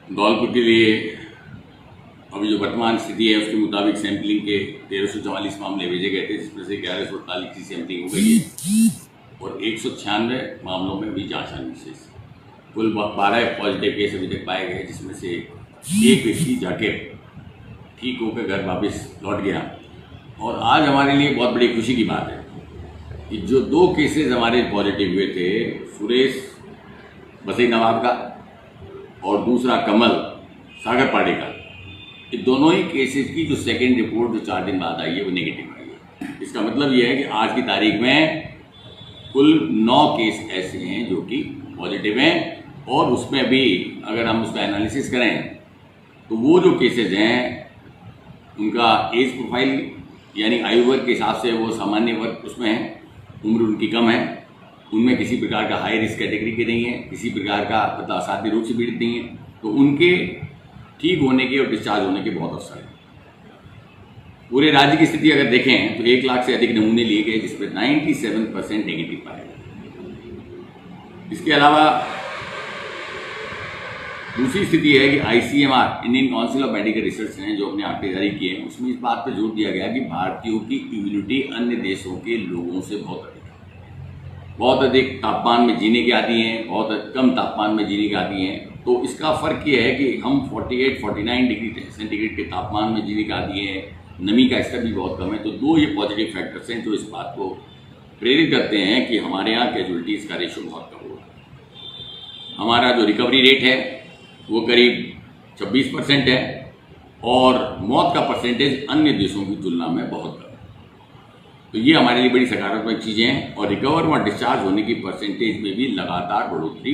धौलपुर के लिए अभी जो वर्तमान स्थिति है उसके मुताबिक सैंपलिंग के 1344 मामले भेजे गए थे, जिसमें से 1148 की सैंपलिंग हो गई है और 196 मामलों में भी जांच आनी शेष। कुल 12 पॉजिटिव केस अभी तक पाए गए, जिसमें से एक व्यक्ति जाके ठीक होकर घर वापस लौट गया। और आज हमारे लिए बहुत बड़ी खुशी की बात है कि जो 2 केसेस हमारे पॉजिटिव हुए थे, सुरेश बसई नवाब का और दूसरा कमल सागर पाड़े का, ये दोनों ही केसेस की जो सेकेंड रिपोर्ट जो 4 दिन बाद आई है वो नेगेटिव आई है। इसका मतलब ये है कि आज की तारीख में कुल 9 केस ऐसे हैं जो कि पॉजिटिव हैं, और उसमें भी अगर हम उसका एनालिसिस करें तो वो जो केसेस हैं उनका एज प्रोफाइल यानी आयु वर्ग के हिसाब से वो सामान्य वर्ग उसमें है, उम्र उनकी कम है, उनमें किसी प्रकार का हाई रिस्क कैटेगरी के नहीं है, किसी प्रकार का मतलब असाध्य रोग से पीड़ित नहीं है, तो उनके ठीक होने के और डिस्चार्ज होने के बहुत अवसर है। पूरे राज्य की स्थिति अगर देखें तो 1 लाख से अधिक नमूने लिए गए, जिसमें 97% नेगेटिव पाए गए। इसके अलावा दूसरी स्थिति है कि ICMR Indian council of medical research ने जो अपने आंकड़े जारी किए हैं उसमें इस बात पर जोर दिया गया कि भारतीयों की इम्यूनिटी अन्य देशों के लोगों से बहुत अधिक है, बहुत अधिक तापमान में जीने के आदी हैं, बहुत कम तापमान में जीने के आदी हैं। तो इसका फ़र्क ये है कि हम 48-49 डिग्री सेंटीग्रेड के तापमान में जीने के आदी हैं, नमी का स्तर भी बहुत कम है। तो 2 ये पॉजिटिव फैक्टर्स हैं जो इस बात को प्रेरित करते हैं कि हमारे यहाँ कैजुअलिटीज़ का रेशो बहुत कम होगा। हमारा जो रिकवरी रेट है वो करीब 26% है और मौत का परसेंटेज अन्य देशों की तुलना में बहुत कम है। तो ये हमारे लिए बड़ी सकारात्मक चीज़ें हैं और रिकवर और डिस्चार्ज होने की परसेंटेज में भी लगातार बढ़ोतरी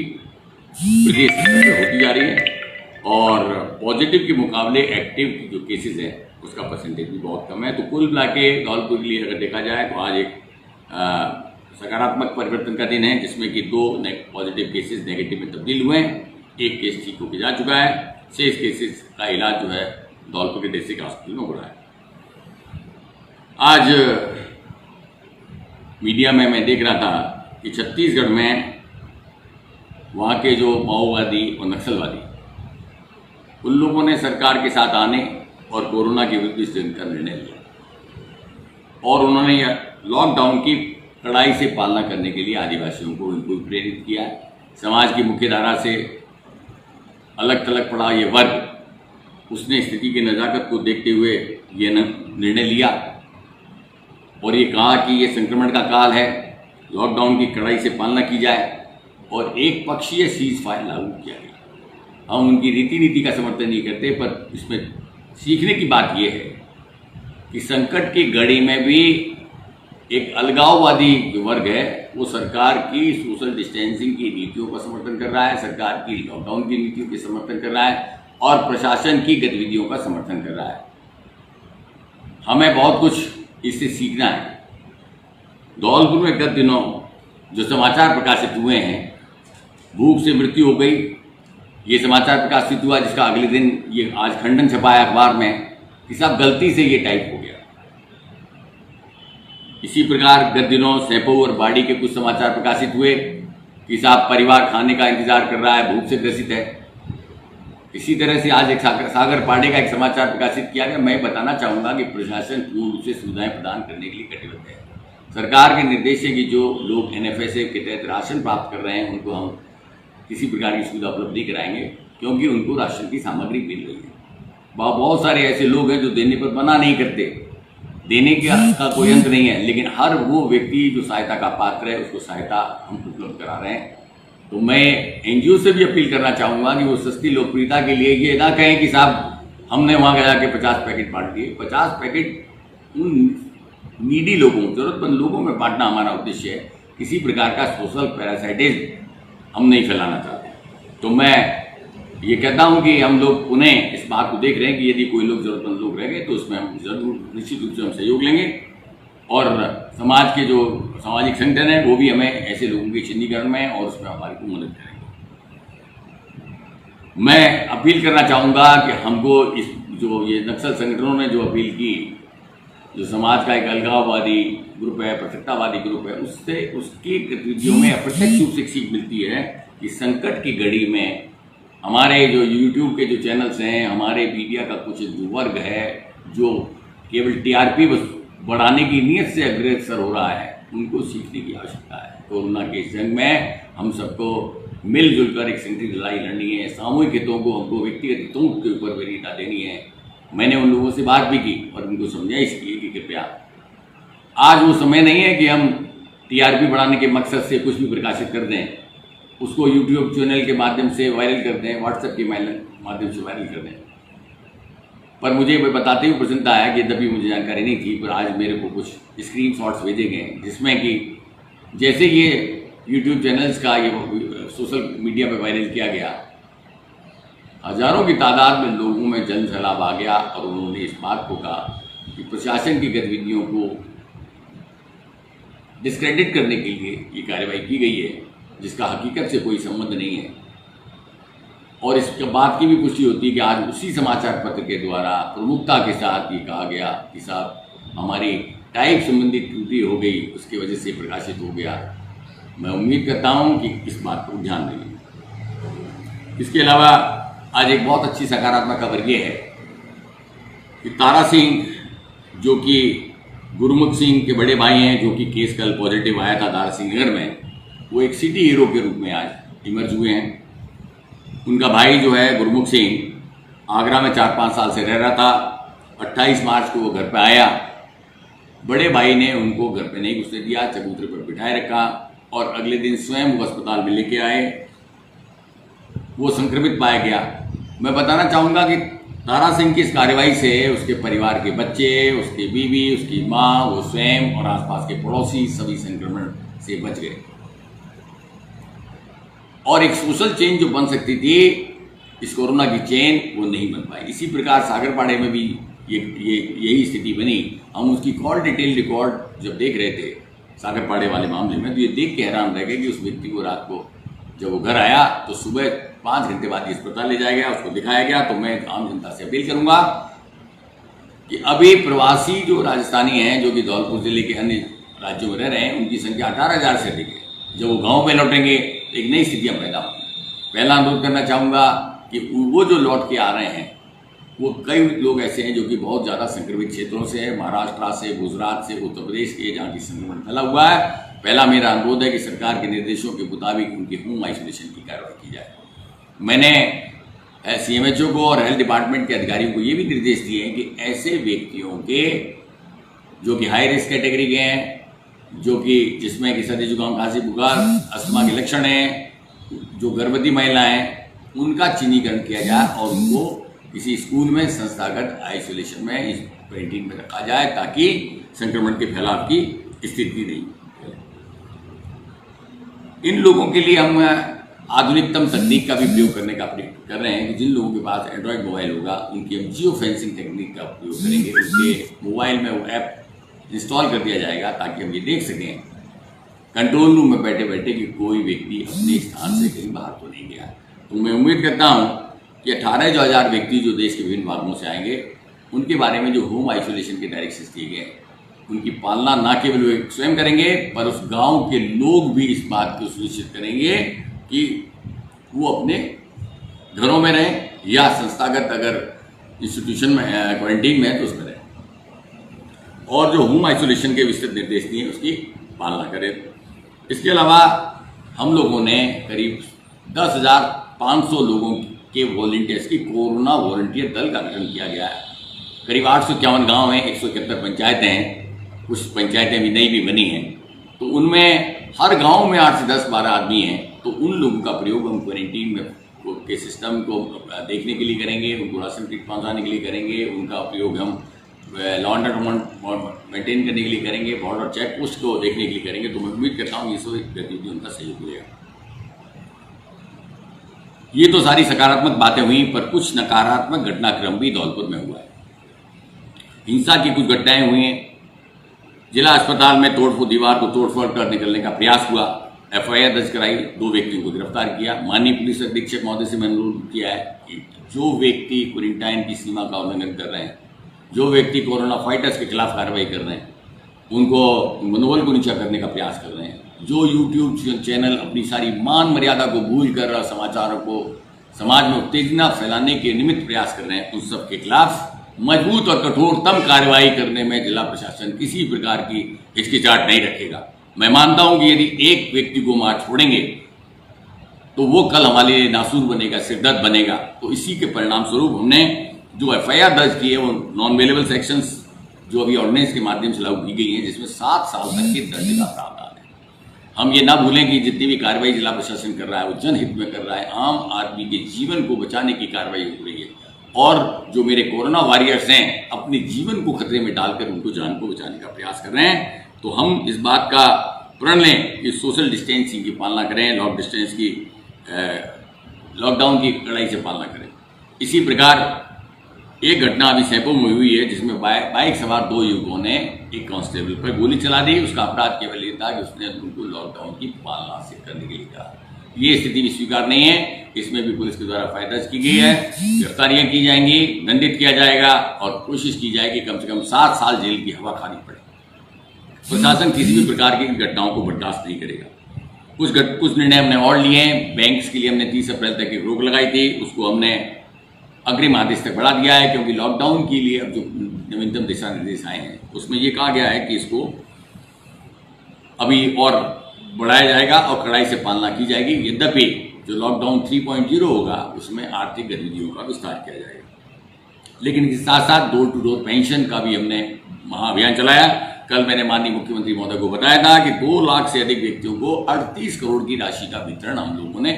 प्रदेश में होती जा रही है और पॉजिटिव के मुकाबले एक्टिव जो केसेस हैं उसका परसेंटेज भी बहुत कम है। तो कुल मिला के धौलपुर के लिए अगर देखा जाए तो आज एक सकारात्मक परिवर्तन का दिन है, जिसमें कि 2 पॉजिटिव केसेस नेगेटिव में तब्दील हुए हैं, 1 केस ठीक होकर जा चुका है, 6 केसेस का इलाज जो है धौलपुर के डिस्ट्रिक्ट हॉस्पिटल में हो रहा है। आज मीडिया में मैं देख रहा था कि छत्तीसगढ़ में वहाँ के जो माओवादी और नक्सलवादी उन लोगों ने सरकार के साथ आने और कोरोना के विरुद्ध जंग का निर्णय लिया और उन्होंने लॉकडाउन की कड़ाई से पालना करने के लिए आदिवासियों को उनको प्रेरित किया। समाज की मुख्य धारा से अलग थलग पड़ा ये वर्ग उसने स्थिति की नज़ाकत को देखते हुए ये निर्णय लिया और ये कहा कि ये संक्रमण का काल है, लॉकडाउन की कड़ाई से पालना की जाए और एक पक्षीय सीज फायर लागू किया गया। हम उनकी रीति नीति का समर्थन नहीं करते, पर इसमें सीखने की बात यह है कि संकट की घड़ी में भी एक अलगाववादी जो वर्ग है वो सरकार की सोशल डिस्टेंसिंग की नीतियों का समर्थन कर रहा है, सरकार की लॉकडाउन की नीतियों के समर्थन कर रहा है और प्रशासन की गतिविधियों का समर्थन कर रहा है। हमें बहुत कुछ इससे सीखना है। धौलपुर में गत दिनों जो समाचार प्रकाशित हुए हैं, भूख से मृत्यु हो गई, ये समाचार प्रकाशित हुआ जिसका अगले दिन ये आज खंडन छपाया अखबार में कि साहब गलती से ये टाइप हो गया। इसी प्रकार गत दिनों सैंपो और बाड़ी के कुछ समाचार प्रकाशित हुए कि साहब परिवार खाने का इंतजार कर रहा है, भूख से ग्रसित है। इसी तरह से आज एक सागर पाड़े का एक समाचार प्रकाशित किया गया। मैं बताना चाहूँगा कि प्रशासन पूर्ण रूप से सुविधाएं प्रदान करने के लिए कटिबद्ध है। सरकार के निर्देश है कि जो लोग NFSA के तहत राशन प्राप्त कर रहे हैं उनको हम किसी प्रकार की सुविधा उपलब्ध नहीं कराएंगे, क्योंकि उनको राशन की सामग्री मिल रही है। बहुत सारे ऐसे लोग हैं जो देने पर मना नहीं करते, देने का कोई अंत नहीं है, लेकिन हर वो व्यक्ति जो सहायता का पात्र है उसको सहायता हम उपलब्ध करा रहे हैं। तो मैं NGO से भी अपील करना चाहूँगा कि वो सस्ती लोकप्रियता के लिए ये ना कहें कि साहब हमने वहाँ गया के 50 पैकेट बांट दिए। 50 पैकेट उन नीडी लोगों, जरूरतमंद लोगों में बांटना हमारा उद्देश्य है। किसी प्रकार का सोशल पैरासाइटिज्म हम नहीं फैलाना चाहते। तो मैं ये कहता हूँ कि हम लोग पुनः इस बात को देख रहे हैं कि यदि कोई लोग जरूरतमंद लोग रह गए तो उसमें हम जरूर निश्चित रूप से हम सहयोग लेंगे और समाज के जो सामाजिक संगठन है वो भी हमें ऐसे लोगों के चिन्हीकरण में और उसमें हमारी को मदद करेंगे। मैं अपील करना चाहूँगा कि हमको इस जो ये नक्सल संगठनों ने जो अपील की, जो समाज का एक अलगाववादी ग्रुप है, पृथकतावादी ग्रुप है, उससे उसकी गतिविधियों में अप्रत्यक्ष रूप से सीख मिलती है कि संकट की घड़ी में हमारे जो यूट्यूब के जो चैनल्स हैं, हमारे मीडिया का कुछ जो वर्ग है जो केवल टीआरपी बढ़ाने की नीयत से अग्रसर हो रहा है, उनको सीखने की आवश्यकता है। कोरोना के इस जंग में हम सबको मिलजुल कर एक संगठित लड़ाई लड़नी है। सामूहिक हितों को हमको व्यक्तिगत हितों के ऊपर वरीयता देनी है। मैंने उन लोगों से बात भी की और उनको समझाइश की कि कृपया आज वो समय नहीं है कि हम टीआरपी बढ़ाने के मकसद से कुछ भी प्रकाशित कर दें, उसको यूट्यूब चैनल के माध्यम से वायरल कर दें, व्हाट्सएप के माध्यम से वायरल कर दें। पर मुझे बताते हुए प्रसन्नता आया कि यद्यपि मुझे जानकारी नहीं थी, पर आज मेरे को कुछ स्क्रीनशॉट्स भेजे गए जिसमें कि जैसे ये यूट्यूब चैनल्स का ये सोशल मीडिया पे वायरल किया गया, हजारों की तादाद में लोगों में जन सैलाब आ गया और उन्होंने इस बात को कहा कि प्रशासन की गतिविधियों को डिस्क्रेडिट करने के लिए ये कार्रवाई की गई है, जिसका हकीकत से कोई संबंध नहीं है। और इस बात की भी पुष्टि होती है कि आज उसी समाचार पत्र के द्वारा प्रमुखता के साथ ये कहा गया कि साहब हमारी टाइप संबंधी त्रुटि हो गई, उसकी वजह से प्रकाशित हो गया। मैं उम्मीद करता हूं कि इस बात पर ध्यान देंगे। इसके अलावा आज एक बहुत अच्छी सकारात्मक खबर ये है कि तारा सिंह, जो कि गुरमुख सिंह के बड़े भाई हैं, जो कि केस कल पॉजिटिव आया था दारा सिंह नगर में, वो एक सिटी हीरो के रूप में आज इमर्ज हुए हैं। उनका भाई जो है गुरमुख सिंह आगरा में 4-5 साल से रह रहा था। 28 मार्च को वो घर पे आया। बड़े भाई ने उनको घर पे नहीं घुसने दिया, चबूतरे पर बिठाए रखा और अगले दिन स्वयं वो अस्पताल में लेके आए। वो संक्रमित पाया गया। मैं बताना चाहूँगा कि तारा सिंह की इस कार्रवाई से उसके परिवार के बच्चे, उसकी बीवी, उसकी माँ, वो स्वयं और आसपास के पड़ोसी सभी संक्रमण से बच गए और एक सोशल चेन जो बन सकती थी इस कोरोना की चेन, वो नहीं बन पाई। इसी प्रकार सागरपाड़े में भी यही स्थिति बनी। हम उसकी कॉल डिटेल रिकॉर्ड जब देख रहे थे सागरपाड़े वाले मामले में, तो ये देख के हैरान रह गए कि उस व्यक्ति को रात को जब वो घर आया तो सुबह 5 घंटे बाद ही अस्पताल ले जाया गया, उसको दिखाया गया। तो मैं आम जनता से अपील करूंगा कि अभी प्रवासी जो राजस्थानी हैं, जो कि धौलपुर जिले के अन्य राज्यों में रह रहे हैं, उनकी संख्या 18,000 से अधिक है। जब वो गाँव में लौटेंगे तो एक नई स्थितियाँ पैदा होंगी। पहला अनुरोध करना चाहूँगा कि वो जो लौट के आ रहे हैं, वो कई लोग ऐसे हैं जो कि बहुत ज़्यादा संक्रमित क्षेत्रों से है, महाराष्ट्र से, गुजरात से, उत्तर प्रदेश के, जहाँ की संक्रमण फैला हुआ है। पहला मेरा अनुरोध है कि सरकार के निर्देशों के मुताबिक उनके होम आइसोलेशन की कार्रवाई की जाए। मैंने सीएमएचओ को और हेल्थ डिपार्टमेंट के अधिकारियों को ये भी निर्देश दिए हैं कि ऐसे व्यक्तियों के जो कि हाई रिस्क कैटेगरी के हैं, जो कि जिसमें कि सर्दी जुकाम खांसी बुखार अस्थमा के लक्षण हैं, जो गर्भवती महिलाएं हैं, उनका चिन्हीकरण किया जाए और उनको किसी स्कूल में संस्थागत आइसोलेशन में, क्वारंटीन में रखा जाए ताकि संक्रमण के फैलाव की स्थिति नहीं। इन लोगों के लिए हम आधुनिकतम तकनीक का भी प्रयोग करने का प्रयास कर रहे हैं कि जिन लोगों के पास एंड्रॉयड मोबाइल होगा उनकी हम जियो फेंसिंग टेक्निक का उपयोग करेंगे। उनके मोबाइल में वो ऐप इंस्टॉल कर दिया जाएगा ताकि हम ये देख सकें कंट्रोल रूम में बैठे बैठे कि कोई व्यक्ति अपने स्थान से कहीं बाहर तो नहीं गया। तो मैं उम्मीद करता हूँ कि 18,000 व्यक्ति जो देश के विभिन्न भागों से आएंगे, उनके बारे में जो होम आइसोलेशन के डायरेक्शंस दिए गए, उनकी पालना न केवल वे स्वयं करेंगे, पर उस गांव के लोग भी इस बात को सुनिश्चित करेंगे कि वो अपने घरों में रहें या संस्थागत अगर इंस्टीट्यूशन में क्वारंटीन में है तो उसमें रहें, और जो होम आइसोलेशन के विस्तृत निर्देश दिए उसकी पालना करें। इसके अलावा हम लोगों ने करीब 10,500 लोगों के वॉलंटियर्स की कोरोना वॉलंटियर दल का गठन किया गया है। करीब 851 गांव हैं, 171 पंचायतें हैं, कुछ पंचायतें भी नई भी बनी हैं। तो उनमें हर गांव में 8 से 10-12 आदमी हैं। तो उन लोगों का प्रयोग हम क्वारंटीन में के सिस्टम को देखने के लिए करेंगे, उनको राशन किट पहुँचाने के लिए करेंगे, उनका प्रयोग हम लॉ एंड ऑर्डर मेंटेन करने के लिए करेंगे, बॉर्डर चेक पोस्ट को देखने के लिए करेंगे। तो मैं उम्मीद करता हूँ ये सभी गतिविधि उनका सहयोग मिलेगा। ये तो सारी सकारात्मक बातें हुई, पर कुछ नकारात्मक घटनाक्रम भी धौलपुर में हुआ है। हिंसा की कुछ घटनाएं हुई हैं। जिला अस्पताल में दीवार को तोड़फोड़ कर निकलने का प्रयास हुआ, एफआईआर दर्ज कराई, 2 व्यक्तियों को गिरफ्तार किया। माननीय पुलिस अधीक्षक महोदय से मैंने अनुरोध किया है कि जो व्यक्ति क्वारंटाइन की सीमा का उल्लंघन कर रहे हैं, जो व्यक्ति कोरोना फाइटर्स के खिलाफ कार्रवाई कर रहे हैं, उनको मनोबल को नीचा करने का प्रयास कर रहे हैं, जो यूट्यूब चैनल अपनी सारी मान मर्यादा को भूल कर समाचारों को समाज में उत्तेजना फैलाने के निमित्त प्रयास कर रहे हैं, उन सब के खिलाफ मजबूत और कठोरतम कार्रवाई करने में जिला प्रशासन किसी प्रकार की हिचकिचाहट नहीं रखेगा। मैं मानता हूं कि यदि एक व्यक्ति को मार छोड़ेंगे तो वो कल हमारे लिए नासूर बनेगा, सिरदर्द बनेगा। तो इसी के परिणाम स्वरूप हमने जो FIR दर्ज की है वो नॉन अवेलेबल सेक्शंस जो अभी ऑर्डिनेंस के माध्यम से लागू की गई है, जिसमें 7 साल तक के दंड का प्रावधान है। हम ये ना भूलें कि जितनी भी कार्रवाई जिला प्रशासन कर रहा है वो जनहित में कर रहा है, आम आदमी के जीवन को बचाने की कार्रवाई हो रही है। और जो मेरे कोरोना वॉरियर्स हैं अपने जीवन को खतरे में डालकर उनको जान को बचाने का प्रयास कर रहे हैं। तो हम इस बात का प्रण लें कि सोशल डिस्टेंसिंग की पालना करें, लॉकडाउन की कड़ाई से पालना करें। इसी प्रकार एक घटना अभी सैपो में हुई है जिसमें बाइक सवार 2 युवकों ने एक कांस्टेबल पर गोली चला दी। उसका अपराध केवल ये था कि उसने उनको लॉकडाउन की पालना से करने के लिए कहा। ये स्थिति भी स्वीकार नहीं है। इसमें भी पुलिस के द्वारा फायदा की गई है, गिरफ्तारियां की जाएंगी, दंडित किया जाएगा और कोशिश की जाएगी कम से कम 7 साल जेल की हवा खानी पड़े। प्रशासन किसी भी प्रकार की घटनाओं को बर्दाश्त नहीं करेगा। कुछ निर्णय हमने और लिए हैं। बैंक्स के लिए हमने 30 अप्रैल तक एक रोक लगाई थी, उसको हमने अग्रिम आदेश तक बढ़ा दिया है, क्योंकि लॉकडाउन के लिए अब जो नवीनतम दिशा निर्देश आए हैं उसमें ये कहा गया है कि इसको अभी और बढ़ाया जाएगा और कड़ाई से पालना की जाएगी। यद्यपि जो लॉकडाउन 3.0 होगा उसमें आर्थिक गतिविधियों का विस्तार किया जाएगा। लेकिन इसके साथ साथ डोर टू डोर पेंशन का भी हमने महाअभियान चलाया। कल मैंने माननीय मुख्यमंत्री महोदय को बताया था कि 2 लाख से अधिक व्यक्तियों को 38 करोड़ की राशि का वितरण हम लोगों ने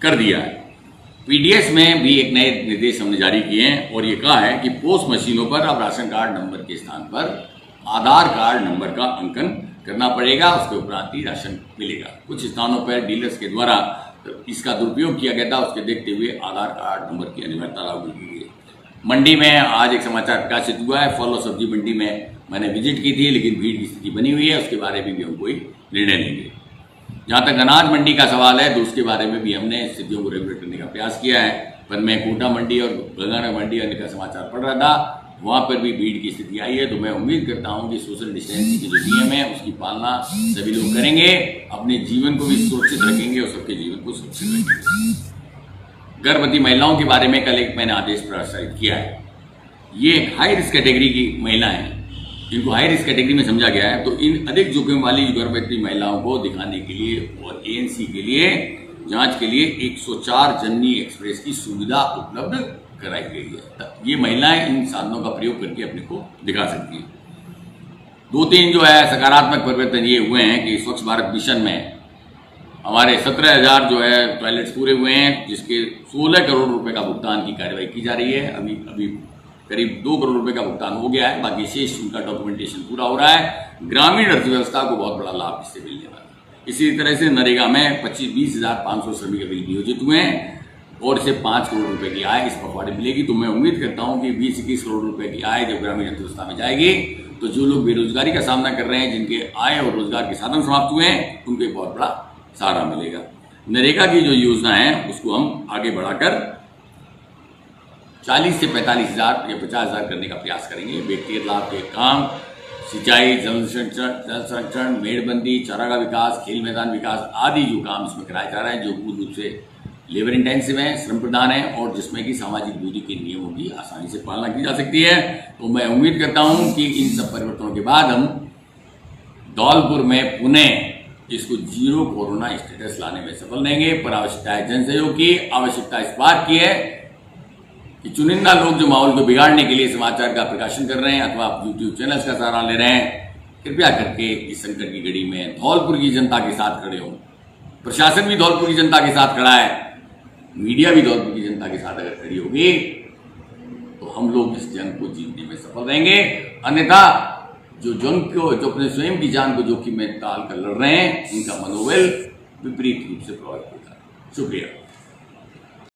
कर दिया है। PDS में भी एक नए निर्देश हमने जारी किए हैं और ये कहा है कि पोस्ट मशीनों पर अब राशन कार्ड नंबर के स्थान पर आधार कार्ड नंबर का अंकन करना पड़ेगा, उसके उपरांत ही राशन मिलेगा। कुछ स्थानों पर डीलर्स के द्वारा इसका दुरुपयोग किया गया था, उसके देखते हुए आधार कार्ड नंबर की अनिवार्यता लागू की गई है। मंडी में आज एक समाचार प्रकाशित हुआ है, फल और सब्जी मंडी में मैंने विजिट की थी, लेकिन भीड़ की स्थिति बनी हुई है, उसके बारे में भी हम कोई निर्णय लेंगे। जहाँ तक अनाज मंडी का सवाल है तो उसके बारे में भी हमने स्थितियों को रेगुलेट करने का प्रयास किया है। पर मैं कोटा मंडी और गंगानगर मंडी आने का समाचार पढ़ रहा था, वहाँ पर भी भीड़ की स्थिति आई है। तो मैं उम्मीद करता हूँ कि सोशल डिस्टेंसिंग के जो नियम है उसकी पालना सभी लोग करेंगे, अपने जीवन को भी सुरक्षित रखेंगे और सबके जीवन को सुरक्षित रखेंगे। गर्भवती महिलाओं के बारे में कल एक मैंने आदेश प्रसारित किया है। ये एक हाई रिस्क कैटेगरी की महिलाएं हैं, जिनको हाई रिस्क कैटेगरी में समझा गया है। तो इन अधिक जोखिम वाली गर्भवती महिलाओं को दिखाने के लिए और ANC के लिए जांच के लिए 104 जननी एक्सप्रेस की सुविधा उपलब्ध कराई गई है। ये महिलाएं इन साधनों का प्रयोग करके अपने को दिखा सकती हैं। 2-3 जो है सकारात्मक परिवर्तन ये हुए हैं कि स्वच्छ भारत मिशन में हमारे 17,000 जो है टॉयलेट्स पूरे हुए हैं, जिसके 16 करोड़ रुपए का भुगतान की कार्रवाई की जा रही है। अभी करीब 2 करोड़ रुपए का भुगतान हो गया है, बाकी शेष उनका डॉक्यूमेंटेशन पूरा हो रहा है। ग्रामीण अर्थव्यवस्था को बहुत बड़ा लाभ इससे मिलने वाला है। इसी तरह से नरेगा में 20,500 श्रमिक अभी नियोजित हुए हैं और इसे 5 करोड़ रुपए की आय इस पखवाड़े मिलेगी। तो मैं उम्मीद करता हूं कि 20-21 करोड़ रुपए की आय जब ग्रामीण अर्थव्यवस्था में जाएगी तो जो लोग बेरोजगारी का सामना कर रहे हैं, जिनके आय और रोजगार के साधन समाप्त हुए हैं, उनको एक बहुत बड़ा सहारा मिलेगा। नरेगा की जो योजना है उसको हम आगे बढ़ाकर 40 से 45,000 या 50,000 करने का प्रयास करेंगे। व्यक्तिगत लाभ के काम, सिंचाई, जल संरक्षण, मेड़बंदी, चारागाह विकास, खेल मैदान विकास आदि जो काम इसमें कराए जा रहे हैं, जो मूल रूप से लेबर इंटेंसिव है, श्रम प्रधान है और जिसमें कि सामाजिक दूरी के नियमों की आसानी से पालना की जा सकती है। तो मैं उम्मीद करता हूं कि इन सब परिवर्तनों के बाद हम धौलपुर में पुनः इसको 0 कोरोना स्टेटस लाने में सफल रहेंगे। पर आवश्यकता है जन सहयोग की, आवश्यकता इस बात की है कि चुनिंदा लोग जो माहौल को बिगाड़ने के लिए समाचार का प्रकाशन कर रहे हैं अथवा YouTube चैनल्स का सहारा ले रहे हैं, कृपया करके इस संकट की घड़ी में धौलपुर की जनता के साथ खड़े हों। प्रशासन भी धौलपुर की जनता के साथ खड़ा है, मीडिया भी धौलपुर की जनता के साथ अगर खड़ी होगी तो हम लोग इस जंग को जीतने में सफल रहेंगे। अन्यथा जो अपने स्वयं की जान को जोखिम में डाल कर लड़ रहे हैं, उनका मनोबल विपरीत रूप से प्रभावित होता है। शुक्रिया।